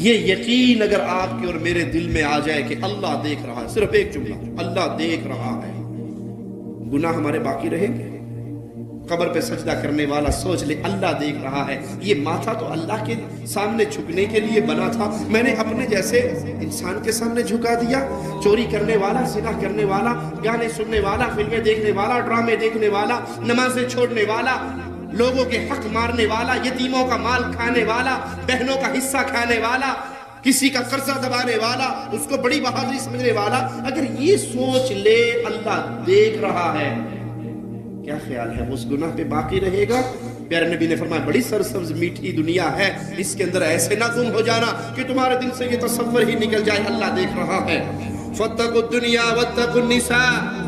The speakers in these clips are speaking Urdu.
یہ یقین اگر آپ کے اور میرے دل میں آ جائے کہ اللہ دیکھ رہا ہے، صرف ایک جملہ، اللہ دیکھ رہا ہے، گناہ ہمارے باقی رہیں گے؟ قبر پہ سجدہ کرنے والا سوچ لے اللہ دیکھ رہا ہے، یہ ماتھا تو اللہ کے سامنے جھکنے کے لیے بنا تھا، میں نے اپنے جیسے انسان کے سامنے جھکا دیا۔ چوری کرنے والا، زنا کرنے والا، گانے سننے والا، فلمیں دیکھنے والا، ڈرامے دیکھنے والا، نمازیں چھوڑنے والا، لوگوں کے حق مارنے والا، یتیموں کا مال کھانے والا، بہنوں کا حصہ کھانے والا، کسی کا قرضہ دبانے والا، اس کو بڑی بہادری سمجھنے والا، اگر یہ سوچ لے اللہ دیکھ رہا ہے، کیا خیال ہے اس گناہ پہ باقی رہے گا؟ پیارے نبی نے فرمایا بڑی سرسبز میٹھی دنیا ہے، اس کے اندر ایسے نہ گم ہو جانا کہ تمہارے دل سے یہ تصور ہی نکل جائے اللہ دیکھ رہا ہے۔ فاتقوا الدنیا واتقوا النساء،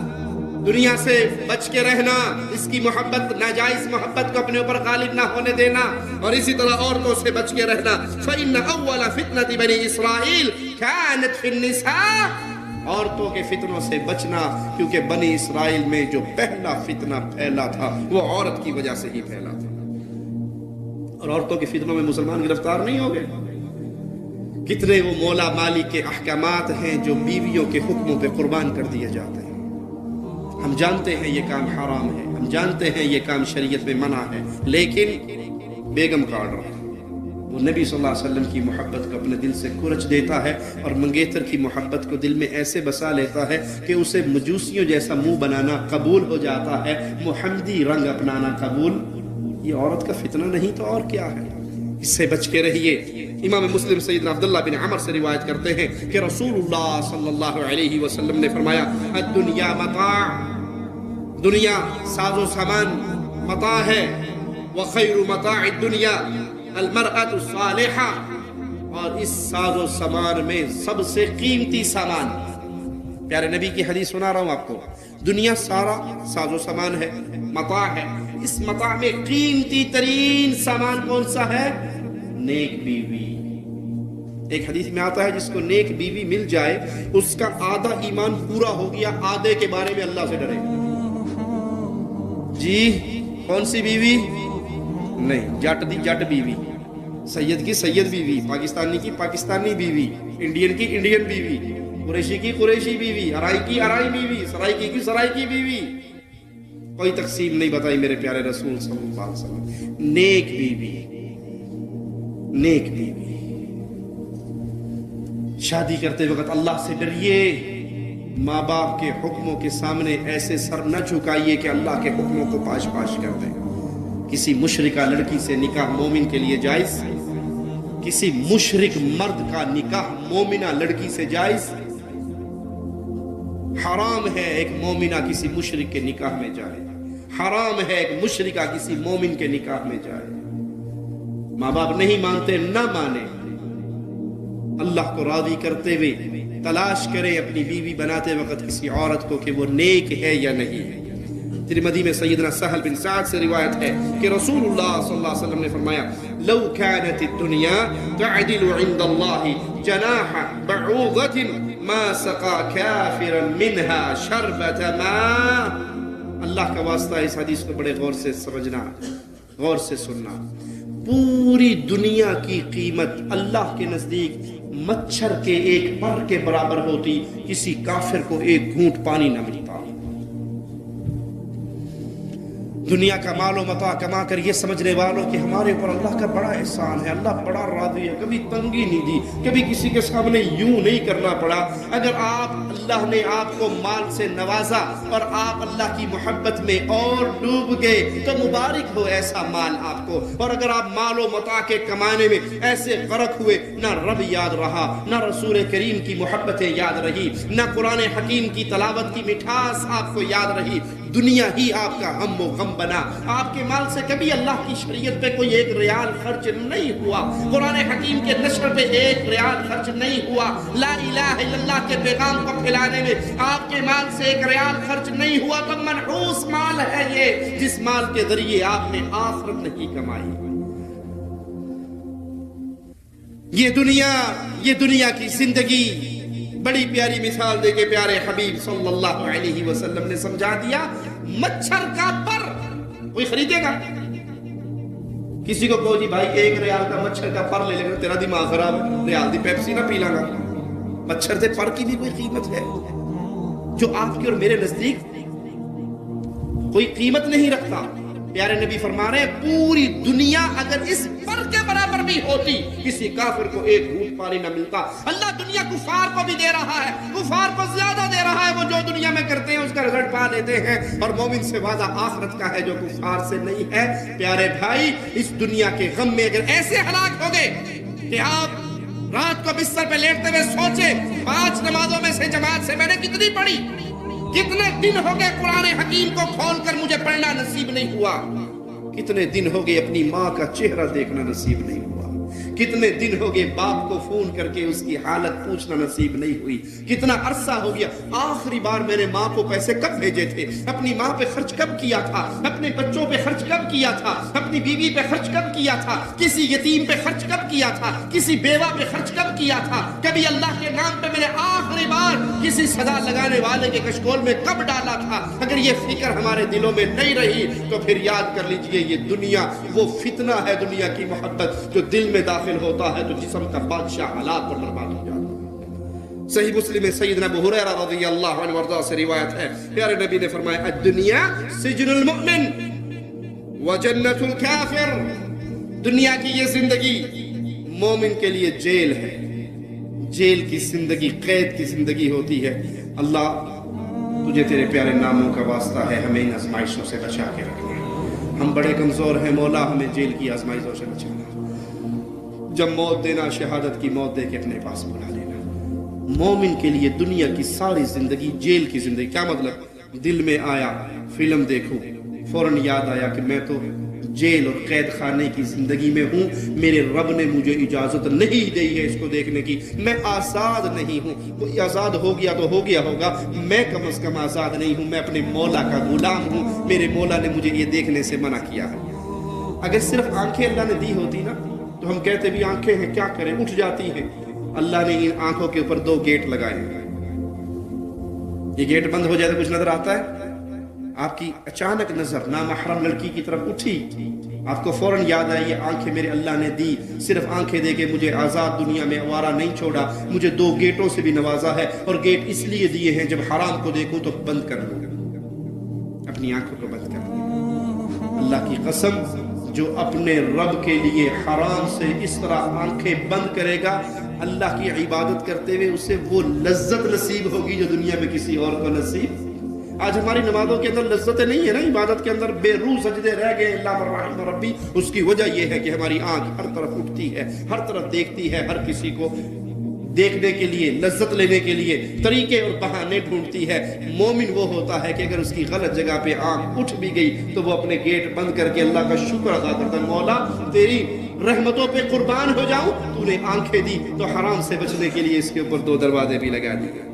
دنیا سے بچ کے رہنا، اس کی محبت، ناجائز محبت کو اپنے اوپر غالب نہ ہونے دینا، اور اسی طرح عورتوں سے بچ کے رہنا۔ فإن أول فتنة بني إسرائيل كانت في النساء، عورتوں کے فتنوں سے بچنا، کیونکہ بنی اسرائیل میں جو پہلا فتنہ پھیلا تھا وہ عورت کی وجہ سے ہی پھیلا تھا، اور عورتوں کے فتنوں میں مسلمان گرفتار نہیں ہو گئے۔ کتنے وہ مولا مالی کے احکامات ہیں جو بیویوں کے حکموں پہ قربان کر دیے جاتے ہیں۔ ہم جانتے ہیں یہ کام حرام ہے، ہم جانتے ہیں یہ کام شریعت میں منع ہے، لیکن بیگم کا آرڈر، وہ نبی صلی اللہ علیہ وسلم کی محبت کو اپنے دل سے کھرچ دیتا ہے، اور منگیتر کی محبت کو دل میں ایسے بسا لیتا ہے کہ اسے مجوسیوں جیسا منہ بنانا قبول ہو جاتا ہے، محمدی رنگ اپنانا قبول۔ یہ عورت کا فتنہ نہیں تو اور کیا ہے؟ اس سے بچ کے رہیے۔ امام مسلم سیدنا عبداللہ بن عمر سے روایت کرتے ہیں کہ رسول اللہ صلی اللہ علیہ وسلم نے فرمایا الدنیا متاع، دنیا ساز و سامان متاع ہے، وخیر متاع الدنیا المرأة الصالحہ، اور اس ساز و سامان میں سب سے قیمتی سامان، پیارے نبی کی حدیث سنا رہا ہوں آپ کو، دنیا سارا ساز و سامان ہے، متاع ہے، اس متاع میں قیمتی ترین سامان کون سا ہے؟ نیک بیوی۔ ایک حدیث میں آتا ہے جس کو نیک بیوی مل جائے اس کا آدھا ایمان پورا ہو گیا، آدھے کے بارے میں اللہ سے ڈرے۔ جی کون سی بیوی؟ نہیں، جٹ دی جٹ بیوی، سید کی سید بیوی، پاکستانی کی پاکستانی بیوی، انڈین کی انڈین بیوی، قریشی کی قریشی بیوی، ارائی کی ارائی بیوی، سرائکی کی سرائکی بیوی، کوئی تقسیم نہیں بتائی میرے پیارے رسول صلی اللہ علیہ وسلم۔ نیک بیوی، نیک بیوی، شادی کرتے وقت اللہ سے ڈریے، ماں باپ کے حکموں کے سامنے ایسے سر نہ جھکائیے کہ اللہ کے حکموں کو پاش پاش کر دیں۔ کسی مشرکہ لڑکی سے نکاح مومن کے لیے جائز، کسی مشرک مرد کا نکاح مومنہ لڑکی سے جائز، حرام ہے ایک مومنہ کسی مشرک کے نکاح میں جائے، حرام ہے ایک مشرکہ کسی مومن کے نکاح میں جائے۔ ماں باپ نہیں مانتے، نہ مانے، اللہ کو راضی کرتے ہوئے تلاش کریں اپنی بیوی بناتے وقت کسی عورت کو کہ وہ نیک ہے یا نہیں ہے۔ ترمذی میں سیدنا سہل بن سعد سے روایت ہے کہ رسول اللہ صلی اللہ علیہ وسلم نے فرمایا لو كانت الدنيا تعدل عند الله جناح بعوضة ما سقى كافرا منها شربة ماء۔ اللہ کا واسطہ اس حدیث کو بڑے غور سے سمجھنا، غور سے سننا۔ پوری دنیا کی قیمت اللہ کے نزدیک مچھر کے ایک پر کے برابر ہوتی، کسی کافر کو ایک گھونٹ پانی نہ ملتا۔ دنیا کا مال و متاع کما کر یہ سمجھنے والوں کہ ہمارے اوپر اللہ کا بڑا احسان ہے، اللہ بڑا راضی ہے، کبھی تنگی نہیں دی، کبھی کسی کے سامنے یوں نہیں کرنا پڑا۔ اگر آپ اللہ نے آپ کو مال سے نوازا اور آپ اللہ کی محبت میں اور ڈوب گئے تو مبارک ہو ایسا مال آپ کو، اور اگر آپ مال و متاع کے کمانے میں ایسے غرق ہوئے، نہ رب یاد رہا، نہ رسول کریم کی محبتیں یاد رہی، نہ قرآن حکیم کی تلاوت کی مٹھاس آپ کو یاد رہی، دنیا ہی آپ کا ہم و غم بنا، آپ کے مال سے کبھی اللہ کی شریعت پہ کوئی ایک ریال خرچ نہیں ہوا، قرآن حکیم کے نشر پہ ایک ریال خرچ نہیں ہوا، لا الہ الا اللہ کے پیغام کو پھیلانے میں آپ کے مال سے ایک ریال خرچ نہیں ہوا، تو منحوس مال ہے یہ، جس مال کے ذریعے آپ نے آخرت نہیں کمائی۔ یہ دنیا کی زندگی بڑی پیاری مثال دے کے پیارے حبیب صلی اللہ علیہ وسلم نے سمجھا دیا، مچھر کا پر کوئی خریدے گا؟ کسی کو کہو جی بھائی 1 ریال کا مچھر کا پر لے لے تیرا دماغ خراب ہے، ریال دی پیپسی نہ پی لاں گا، مچھر سے پر کی بھی کوئی قیمت ہے جو آپ کی اور میرے نزدیک کوئی قیمت نہیں رکھتا؟ پیارے نبی فرما رہے ہیں پوری دنیا اگر اس پر کے برابر بھی ہوتی کسی کافر کو 1 گھونٹ پانی نہ ملتا۔ اللہ دنیا کفار کو بھی دے رہا ہے، کفار کو زیادہ دے رہا ہے، وہ جو دنیا میں کرتے ہیں اس کا رزلٹ پا لیتے ہیں، اور مومن سے وعدہ آخرت کا ہے جو کفار سے نہیں ہے۔ پیارے بھائی، اس دنیا کے غم میں اگر ایسے ہلاک ہو گئے کہ آپ رات کو بستر پہ لیٹتے ہوئے سوچیں 5 نمازوں میں سے جماعت سے میں نے کتنی پڑھی، کتنے دن ہو گئے قرآن حکیم کو کھول کر مجھے پڑھنا نصیب نہیں ہوا، کتنے دن ہو گئے اپنی ماں کا چہرہ دیکھنا نصیب نہیں ہوا، کتنے دن ہو گئے باپ کو فون کر کے اس کی حالت پوچھنا نصیب نہیں ہوئی، کتنا عرصہ ہو گیا آخری بار میں نے ماں کو پیسے کب بھیجے تھے، اپنی ماں پہ خرچ کب کیا تھا، اپنے بچوں پہ خرچ کب کیا تھا، اپنی بیوی پہ خرچ کب کیا تھا، کسی یتیم پہ خرچ کب کیا تھا، کسی بیوہ پہ خرچ کب کیا تھا، کبھی اللہ کے نام پہ میں نے آخری بار کسی سزا لگانے والے کے کشکول میں کب ڈالا تھا۔ اگر یہ فکر ہمارے دلوں میں نہیں رہی تو پھر یاد کر لیجئے یہ دنیا وہ فتنہ ہے، دنیا کی محبت جو دل میں داخل ہوتا ہے تو جسم کا بادشاہ ہلاک پر برباد ہو جاتا ہے۔ صحیح مسلم میں سیدنا ابو ہریرہ رضی اللہ عنہ وارضاہ سے روایت ہے، پیارے نبی نے فرمایا الدنیا سجن المؤمن وجنت الکافر، دنیا کی یہ زندگی مومن کے لیے جیل ہے، جیل کی زندگی، قید کی زندگی ہوتی ہے۔ اللہ تجھے تیرے پیارے ناموں کا واسطہ ہے ہمیں ان آزمائشوں سے بچا کے رکھنا، ہم بڑے کمزور ہیں مولا، ہمیں جیل کی آزمائشوں سے بچانا، جب موت دینا شہادت کی موت دے کے اپنے پاس بلا لینا۔ مومن کے لیے دنیا کی ساری زندگی جیل کی زندگی۔ کیا مطلب؟ دل میں آیا فلم دیکھوں فوراً یاد آیا کہ میں تو جیل اور قید خانے کی زندگی میں ہوں، میرے رب نے مجھے اجازت نہیں دی ہے اس کو دیکھنے کی، میں آزاد نہیں ہوں۔ کوئی آزاد ہو گیا تو ہو گیا ہوگا، میں کم از کم آزاد نہیں ہوں، میں اپنے مولا کا غلام ہوں، میرے مولا نے مجھے یہ دیکھنے سے منع کیا ہے۔ اگر صرف آنکھیں اللہ نے دی ہوتی نا تو ہم کہتے بھی آنکھیں ہیں کیا کریں، اٹھ جاتی ہیں۔ اللہ نے ان آنکھوں کے اوپر 2 گیٹ لگائے ہیں، یہ گیٹ بند ہو جائے تو کچھ نظر آتا ہے؟ آپ کی اچانک نظر نامحرم لڑکی کی طرف اٹھی، آپ کو فوراً یاد آئی یہ آنکھیں میرے اللہ نے دی، صرف آنکھیں دے کے مجھے آزاد دنیا میں آوارہ نہیں چھوڑا، مجھے 2 گیٹوں سے بھی نوازا ہے، اور گیٹ اس لیے دیے ہیں جب حرام کو دیکھوں تو بند کر دوں، اپنی آنکھوں کو بند کر دوں۔ اللہ کی قسم جو اپنے رب کے لیے حرام سے اس طرح آنکھیں بند کرے گا، اللہ کی عبادت کرتے ہوئے اسے وہ لذت نصیب ہوگی جو دنیا میں کسی اور کو نصیب۔ آج ہماری نمازوں کے اندر لذتیں نہیں ہے نا، عبادت کے اندر بے روح سجدے رہ گئے اللہ الرحمن ربی۔ اس کی وجہ یہ ہے کہ ہماری آنکھ ہر طرف اٹھتی ہے، ہر طرف دیکھتی ہے، ہر کسی کو دیکھنے کے لیے، لذت لینے کے لیے طریقے اور بہانے ڈھونڈتی ہے۔ مومن وہ ہوتا ہے کہ اگر اس کی غلط جگہ پہ آنکھ اٹھ بھی گئی تو وہ اپنے گیٹ بند کر کے اللہ کا شکر ادا کرتا ہے، مولا تیری رحمتوں پہ قربان ہو جاؤں، تو نے آنکھیں دی تو حرام سے بچنے کے لیے اس کے اوپر 2 دروازے بھی لگا دیے۔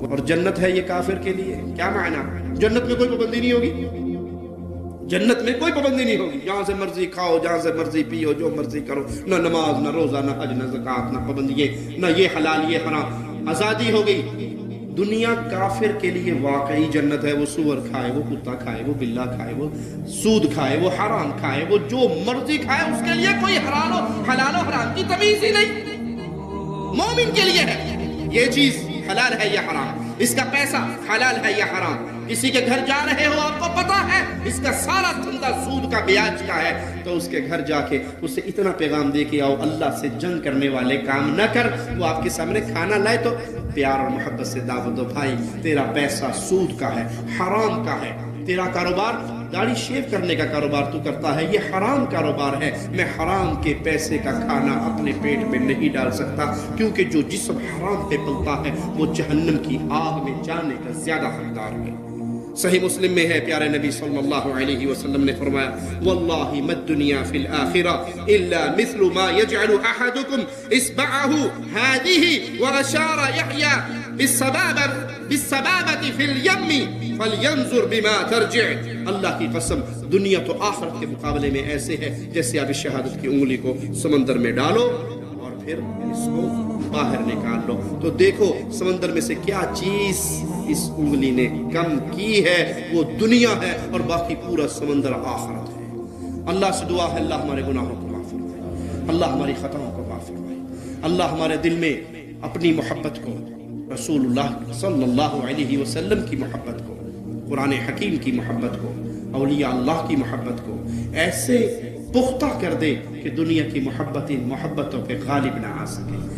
اور جنت ہے یہ کافر کے لیے، کیا معنی؟ جنت میں کوئی پابندی نہیں ہوگی، جنت میں کوئی پابندی نہیں ہوگی، جہاں سے مرضی کھاؤ، جہاں سے مرضی پیو، جو مرضی کرو، نہ نماز، نہ روزہ، نہ حج، نہ زکوٰۃ، نہ پابندی، نہ یہ حلال یہ حرام، آزادی ہو گئی۔ دنیا کافر کے لیے واقعی جنت ہے، وہ سور کھائے، وہ کتا کھائے، وہ بلا کھائے، وہ سود کھائے، وہ حرام کھائے، وہ جو مرضی کھائے، اس کے لیے کوئی حلال و حرام کی تمیز ہی نہیں۔ مومن کے لیے ہے یہ چیز حلال ہے یا حرام، اس کا پیسہ حلال ہے یا حرام۔ کسی کے گھر جا رہے ہو، آپ کو پتا ہے اس کا سارا دھندا سود کا بیاج کا ہے، تو اس کے گھر جا کے اسے اتنا پیغام دے کے آؤ اللہ سے جنگ کرنے والے کام نہ کر۔ وہ آپ کے سامنے کھانا لائے تو پیار اور محبت سے دعوت دو، بھائی تیرا پیسہ سود کا ہے، حرام کا ہے، تیرا کاروبار داڑھی شیو کرنے کا کاروبار تو کرتا ہے، یہ حرام کاروبار ہے، میں حرام کے پیسے کا کھانا اپنے پیٹ میں نہیں ڈال سکتا، کیونکہ جو جسم حرام پہ پلتا ہے وہ جہنم کی آگ میں جانے کا زیادہ حقدار ہے۔ صحیح مسلم میں ہے، پیارے نبی صلی اللہ علیہ وسلم نے فرمایا واللہ ما الدنیا فی الآخرہ الا مثل ما یجعل احدکم اصبعہ هذه واشار یحیی بالسبابة فی الیم فلینظر بما ترجع۔ اللہ کی قسم دنیا تو آخرت کے مقابلے میں ایسے ہے جیسے آپ شہادت کی انگلی کو سمندر میں ڈالو اور پھر اس کو باہر نکال لو تو دیکھو سمندر میں سے کیا چیز اس انگلی نے کم کی ہے، وہ دنیا ہے، اور باقی پورا سمندر آخرت ہے۔ اللہ سے دعا ہے اللہ ہمارے گناہوں کو معاف فرمائے، اللہ ہماری خطاؤں کو معاف فرمائے، اللہ ہمارے دل میں اپنی محبت کو، رسول اللہ صلی اللہ علیہ وسلم کی محبت کو، قرآن حکیم کی محبت کو، اولیاء اللہ کی محبت کو ایسے پختہ کر دے کہ دنیا کی محبتوں پہ غالب نہ آ سکے۔